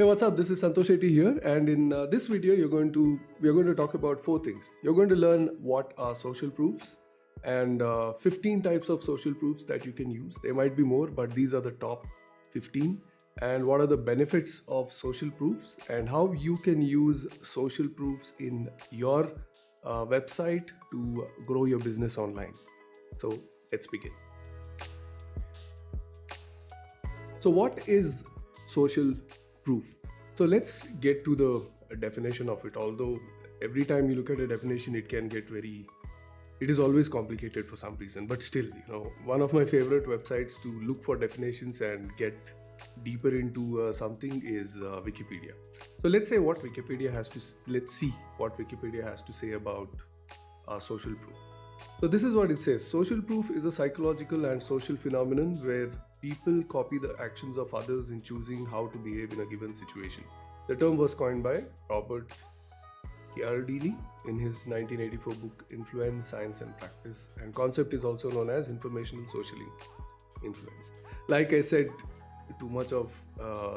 Hey, what's up? This is Shetty here, and in this video, we're going to talk about four things. You're going to learn what are social proofs and 15 types of social proofs that you can use. There might be more, but these are the top 15. And what are the benefits of social proofs and how you can use social proofs in your website to grow your business online. So let's begin. So, what is social proof? So, let's get to the definition of it. Although, every time you look at a definition, it is always complicated for some reason. But still, one of my favorite websites to look for definitions and get deeper into something is Wikipedia. So, let's see what Wikipedia has to say about social proof. So this is what it says. Social proof is a psychological and social phenomenon where people copy the actions of others in choosing how to behave in a given situation. The term was coined by Robert Cialdini in his 1984 book Influence, Science and Practice, and concept is also known as informational social influence. Like I said, too much of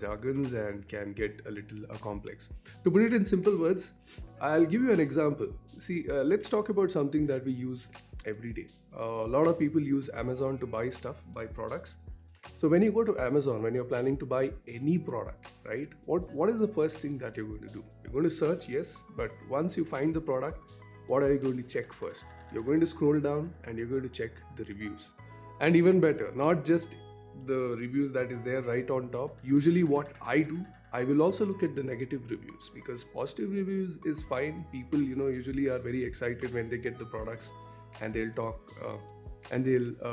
jargons and can get a little complex. To put it in simple words, I'll give you an example. See, let's talk about something that we use every day. A lot of people use Amazon to buy products. So when you go to Amazon, when you're planning to buy any product, right, what is the first thing that you're going to do? You're going to search, yes, but once you find the product, what are you going to check first? You're going to scroll down and you're going to check the reviews. And even better, not just the reviews that is there right on top. Usually what I do, I will also look at the negative reviews, because positive reviews is fine. People usually are very excited when they get the products and they'll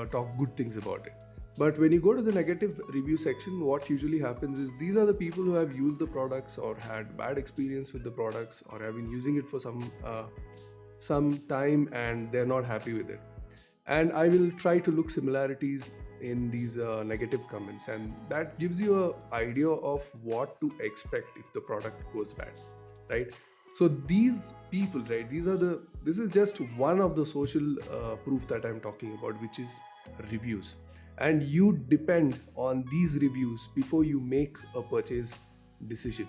talk good things about it. But when you go to the negative review section, what usually happens is these are the people who have used the products or had bad experience with the products or have been using it for some time and they're not happy with it. And I will try to look similarities in these negative comments, and that gives you an idea of what to expect if the product goes bad, right? So these people, right, this is just one of the social proof that I'm talking about, which is reviews. And you depend on these reviews before you make a purchase decision.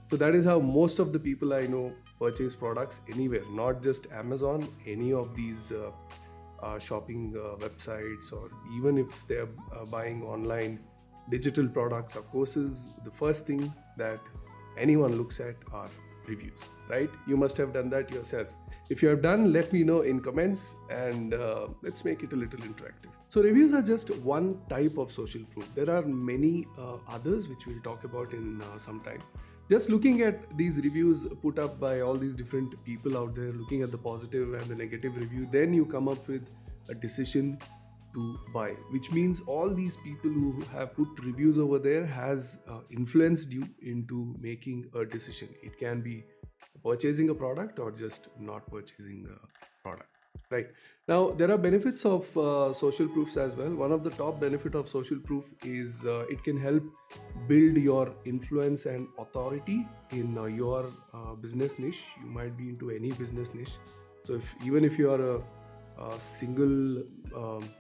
So that is how most of the people I know purchase products anywhere, not just Amazon, any of these shopping websites, or even if they're buying online digital products or courses, the first thing that anyone looks at are reviews, right? You must have done that yourself. If you have done, let me know in comments, and let's make it a little interactive. So reviews are just one type of social proof. There are many others which we'll talk about in some time. Just looking at these reviews put up by all these different people out there, looking at the positive and the negative review, then you come up with a decision to buy, which means all these people who have put reviews over there has influenced you into making a decision. It can be purchasing a product or just not purchasing a product. Right. Now, there are benefits of social proofs as well. One of the top benefit of social proof is it can help build your influence and authority in your business niche. You might be into any business niche. So even if you are a single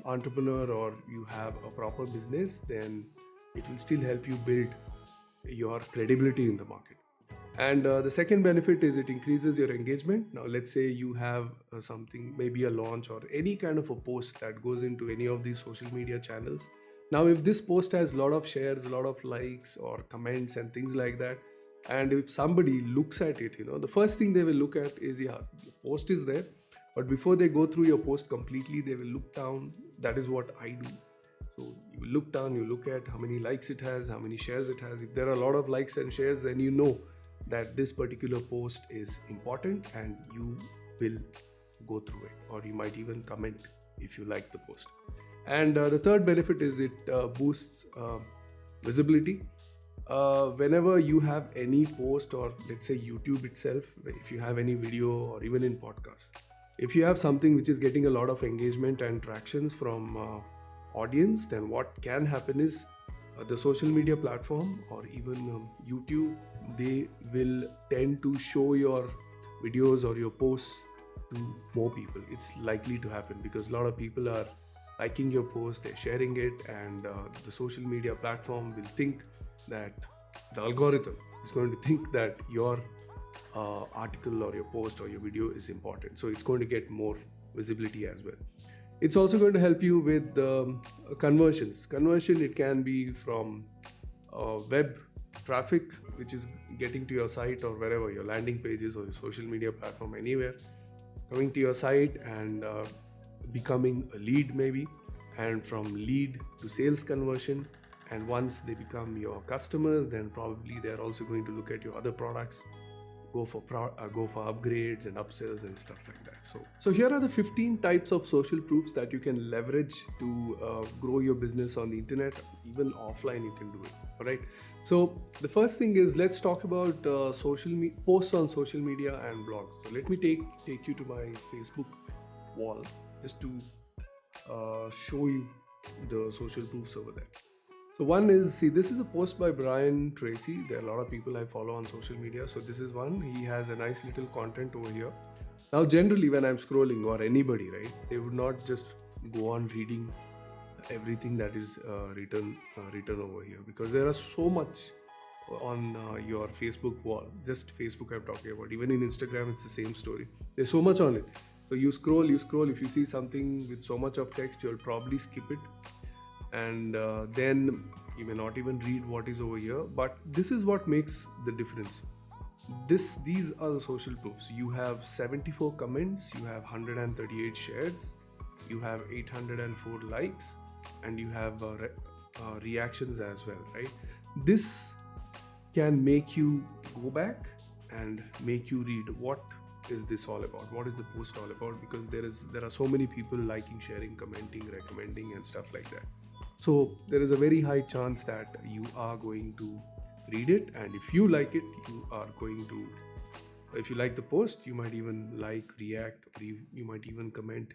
entrepreneur or you have a proper business, then it will still help you build your credibility in the market. And the second benefit is it increases your engagement. Now, let's say you have something, maybe a launch or any kind of a post that goes into any of these social media channels. Now, if this post has a lot of shares, a lot of likes or comments and things like that, and if somebody looks at it, the first thing they will look at is, the post is there. But before they go through your post completely, they will look down. That is what I do. So you will look down, you look at how many likes it has, how many shares it has. If there are a lot of likes and shares, then you know that this particular post is important and you will go through it, or you might even comment if you like the post. And the third benefit is it boosts visibility. Whenever you have any post, or let's say YouTube itself, if you have any video or even in podcasts, if you have something which is getting a lot of engagement and tractions from audience, then what can happen is the social media platform or even YouTube, they will tend to show your videos or your posts to more people. It's likely to happen because a lot of people are liking your post, they're sharing it, and the social media platform will think that the algorithm is going to think that your article or your post or your video is important. So it's going to get more visibility as well. It's also going to help you with conversions. Conversion, it can be from web traffic, which is getting to your site or wherever, your landing pages or your social media platform, anywhere, coming to your site and becoming a lead maybe, and from lead to sales conversion. And once they become your customers, then probably they're also going to look at your other products, go for upgrades and upsells and stuff like that. So here are the 15 types of social proofs that you can leverage to grow your business on the internet. Even offline you can do it. All right. So the first thing is, let's talk about posts on social media and blogs. So let me take you to my Facebook wall just to show you the social proofs over there. So one is, see, this is a post by Brian Tracy. There are a lot of people I follow on social media. So this is one. He has a nice little content over here. Now, generally when I'm scrolling, or anybody, right, they would not just go on reading everything that is written over here, because there are so much on your Facebook wall. Just Facebook I'm talking about. Even in Instagram, it's the same story. There's so much on it. So you scroll. If you see something with so much of text, you'll probably skip it. And then you may not even read what is over here. But this is what makes the difference. These are the social proofs. You have 74 comments, you have 138 shares, you have 804 likes, and you have reactions as well, right? This can make you go back and make you read what is this all about, what is the post all about, because there are so many people liking, sharing, commenting, recommending and stuff like that. So there is a very high chance that you are going to read it, and if you like it, you are going to, if you like the post, you might even like, react, or you might even comment.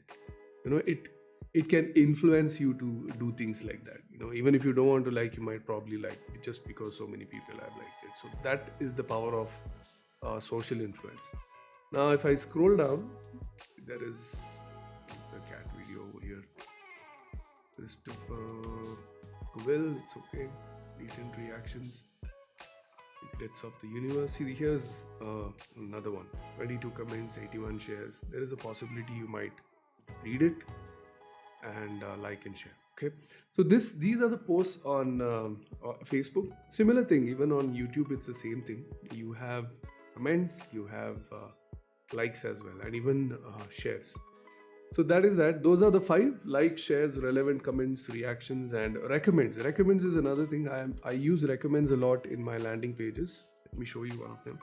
It can influence you to do things like that. Even if you don't want to like, you might probably like it just because so many people have liked it. So that is the power of social influence. Now if I scroll down, there is a cat video over here. Christopher Will, it's okay. Recent reactions. Secrets of the Universe. See, here's another one. 22 comments, 81 shares. There is a possibility you might read it and like and share. Okay. So these are the posts on Facebook. Similar thing, even on YouTube, it's the same thing. You have comments, you have likes as well, and even shares. So that is that. Those are the 5: likes, shares, relevant comments, reactions, and recommends. Recommends is another thing. I use recommends a lot in my landing pages. Let me show you one of them.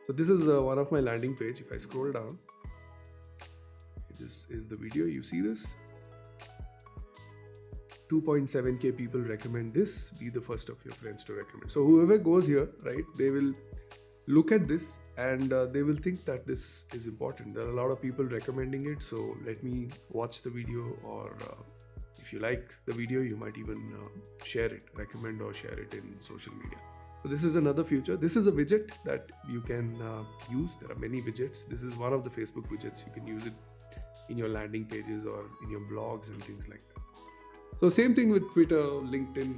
So this is one of my landing page. If I scroll down, this is the video. You see this? 2.7k people recommend this. Be the first of your friends to recommend. So whoever goes here, right, they will look at this and they will think that this is important. There are a lot of people recommending it, so let me watch the video, or if you like the video, you might even share it, recommend or share it in social media. So this is another feature. This is a widget that you can use. There are many widgets. This is one of the Facebook widgets. You can use it in your landing pages or in your blogs and things like that. So same thing with Twitter, LinkedIn,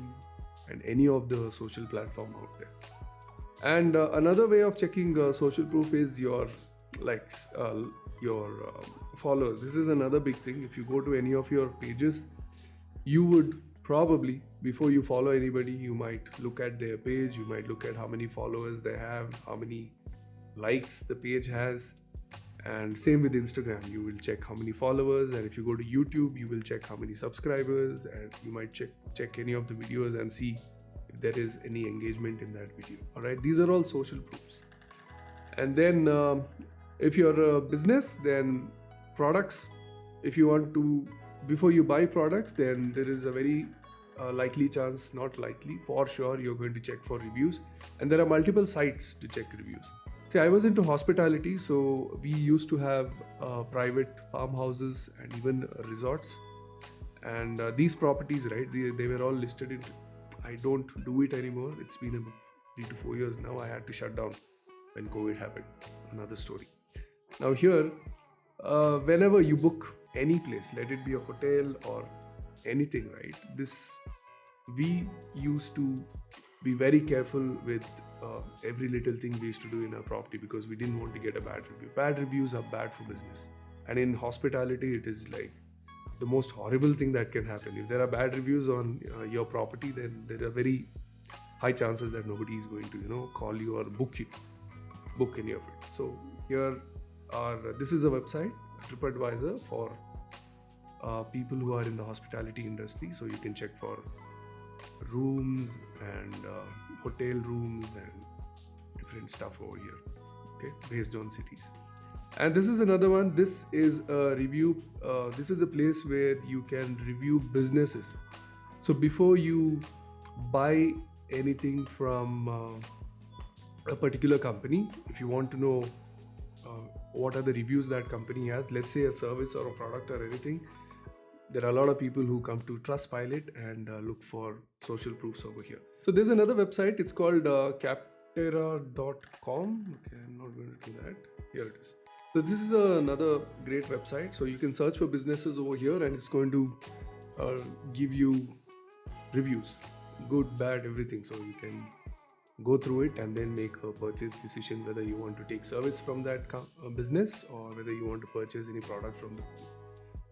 and any of the social platform out there. And another way of checking social proof is your likes, your followers. This is another big thing. If you go to any of your pages, you would probably, before you follow anybody, you might look at their page, you might look at how many followers they have, how many likes the page has. And same with Instagram, you will check how many followers, and if you go to YouTube, you will check how many subscribers, and you might check any of the videos and see if there is any engagement in that video. All right, these are all social proofs. And then if you're a business, then products. If you want to, before you buy products, then there is a very likely chance, not likely, for sure, you're going to check for reviews. And there are multiple sites to check reviews. See, I was into hospitality, so we used to have private farmhouses and even resorts. And these properties, right, they were all listed in. I don't do it anymore. It's been about 3 to 4 years now. I had to shut down when COVID happened. Another story. Now here, whenever you book any place, let it be a hotel or anything, right? We used to be very careful with every little thing we used to do in our property, because we didn't want to get a bad review. Bad reviews are bad for business, and in hospitality it is like the most horrible thing that can happen. If there are bad reviews on your property, then there are very high chances that nobody is going to call you or book any of it. So here this is a website, TripAdvisor, for people who are in the hospitality industry. So you can check for rooms and hotel rooms and different stuff over here, okay, based on cities. And this is another one. This is a review. This is a place where you can review businesses. So before you buy anything from a particular company, if you want to know what are the reviews that company has, let's say a service or a product or anything, there are a lot of people who come to Trustpilot and look for social proofs over here. So there's another website. It's called captera.com. Okay, I'm not going to do that. Here it is. So this is another great website. So you can search for businesses over here, and it's going to give you reviews, good, bad, everything. So you can go through it and then make a purchase decision whether you want to take service from that business or whether you want to purchase any product from the business.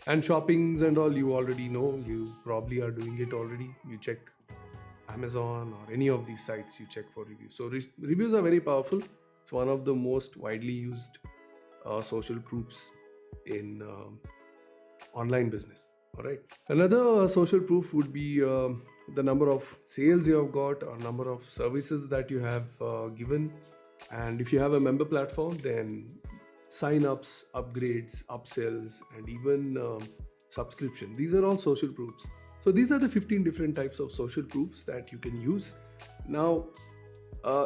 And shoppings and all, you already know. You probably are doing it already. You check Amazon or any of these sites, you check for reviews. So reviews are very powerful. It's one of the most widely used social proofs in online business. All right. Another social proof would be the number of sales you have got or number of services that you have given. And if you have a member platform, then sign-ups, upgrades, upsells, and even subscription. These are all social proofs. So these are the 15 different types of social proofs that you can use. Now,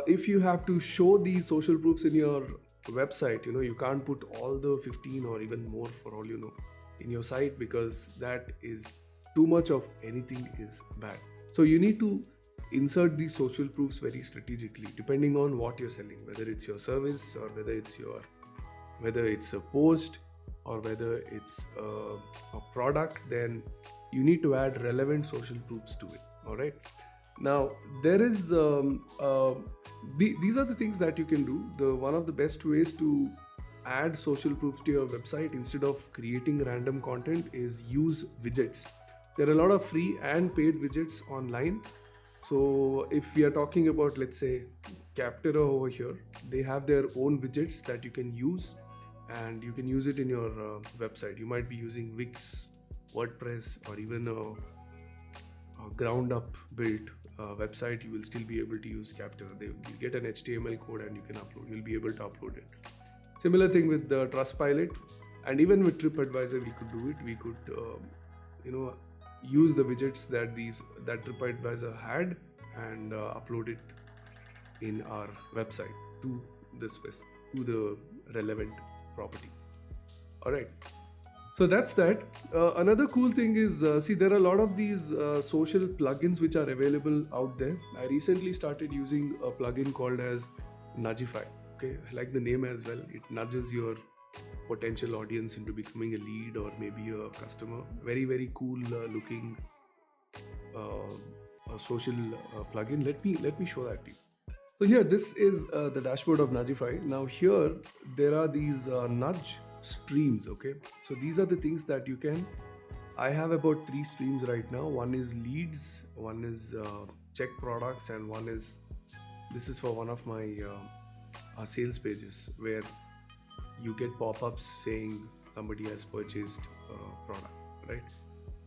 if you have to show these social proofs in your website, you can't put all the 15 or even more for all you know in your site, because that is too much of anything is bad. So you need to insert these social proofs very strategically, depending on what you're selling, whether it's your service or whether it's a post or whether it's a product. Then you need to add relevant social proofs to it. All right. Now there is these are the things that you can do. One of the best ways to add social proofs to your website instead of creating random content is use widgets. There are a lot of free and paid widgets online. So if we are talking about, let's say, Captera over here, they have their own widgets that you can use, and you can use it in your website. You might be using Wix, WordPress, or even a ground up built website. You will still be able to use Captera. You get an HTML code and you can upload. You'll be able to upload it. Similar thing with the Trustpilot, and even with TripAdvisor, we could do it. We could, use the widgets that TripAdvisor had and upload it in our website to the relevant property. All right. So that's that. Another cool thing is, there are a lot of these social plugins which are available out there. I recently started using a plugin called as Nudgify. Okay, I like the name as well. It nudges your potential audience into becoming a lead or maybe a customer. Very, very cool looking social plugin. Let me show that to you. So here, this is the dashboard of Nudgify. Now here, there are these nudge streams. Okay, so these are the things that you can. I have about 3 streams right now. One is leads, one is check products, and this is for one of my sales pages where you get pop-ups saying somebody has purchased a product, right?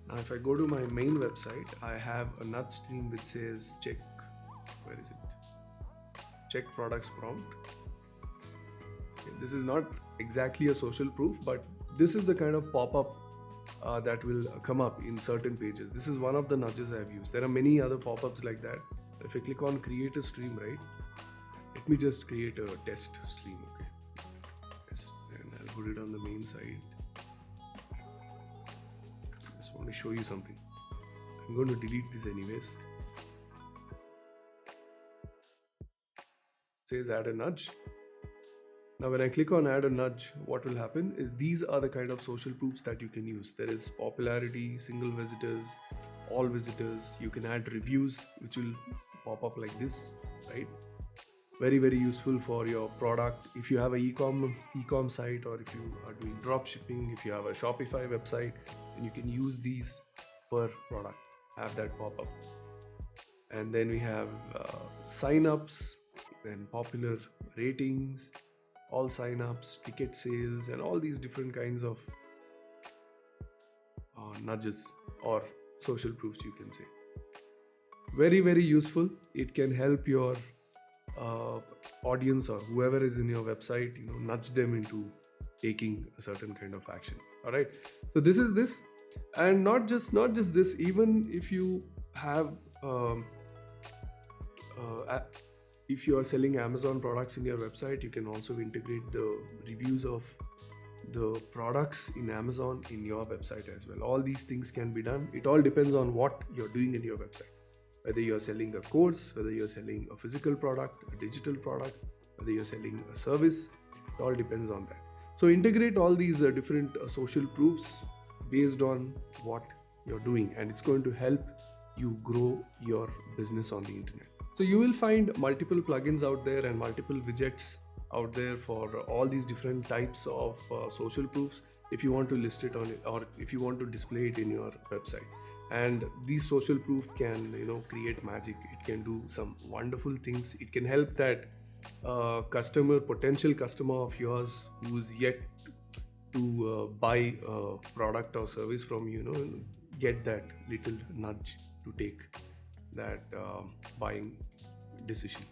Now if I go to my main website, I have a nudge stream which says check products prompt. Okay, this is not exactly a social proof, but this is the kind of pop-up that will come up in certain pages. This is one of the nudges I've used. There are many other pop-ups like that. If I click on create a stream, right? Let me just create a test stream, okay? And I'll put it on the main site. Just want to show you something. I'm going to delete this anyways. It says add a nudge. Now when I click on add a nudge, what will happen is these are the kind of social proofs that you can use. There is popularity, single visitors, all visitors. You can add reviews, which will pop up like this, right? Very, very useful for your product. If you have a e-com site, or if you are doing drop shipping, if you have a Shopify website, then you can use these per product, have that pop up. And then we have sign-ups, then popular ratings, all sign-ups, ticket sales, and all these different kinds of nudges or social proofs, you can say. Very, very useful. It can help your audience or whoever is in your website, nudge them into taking a certain kind of action. All right. So this is this, and not just this. Even if you have if you are selling Amazon products in your website, you can also integrate the reviews of the products in Amazon in your website as well. All these things can be done. It all depends on what you're doing in your website. Whether you're selling a course, whether you're selling a physical product, a digital product, whether you're selling a service, it all depends on that. So integrate all these different social proofs based on what you're doing, and it's going to help you grow your business on the internet. So you will find multiple plugins out there and multiple widgets out there for all these different types of social proofs if you want to list it on it, or if you want to display it in your website. And these social proof can create magic. It can do some wonderful things. It can help that potential customer of yours who's yet to buy a product or service from you, get that little nudge to take that buying decision.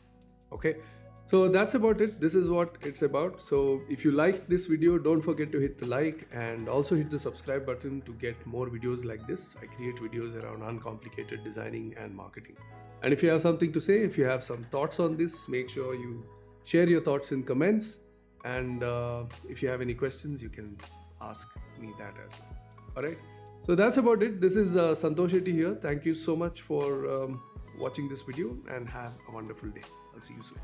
Okay, so that's about it. This is what it's about. So if you like this video, don't forget to hit the like and also hit the subscribe button to get more videos like this. I create videos around uncomplicated designing and marketing. And if you have something to say, if you have some thoughts on this, make sure you share your thoughts in comments. And if you have any questions, you can ask me that as well. All right. So that's about it. This is Santosh Shetty here. Thank you so much for watching this video, and have a wonderful day. I'll see you soon.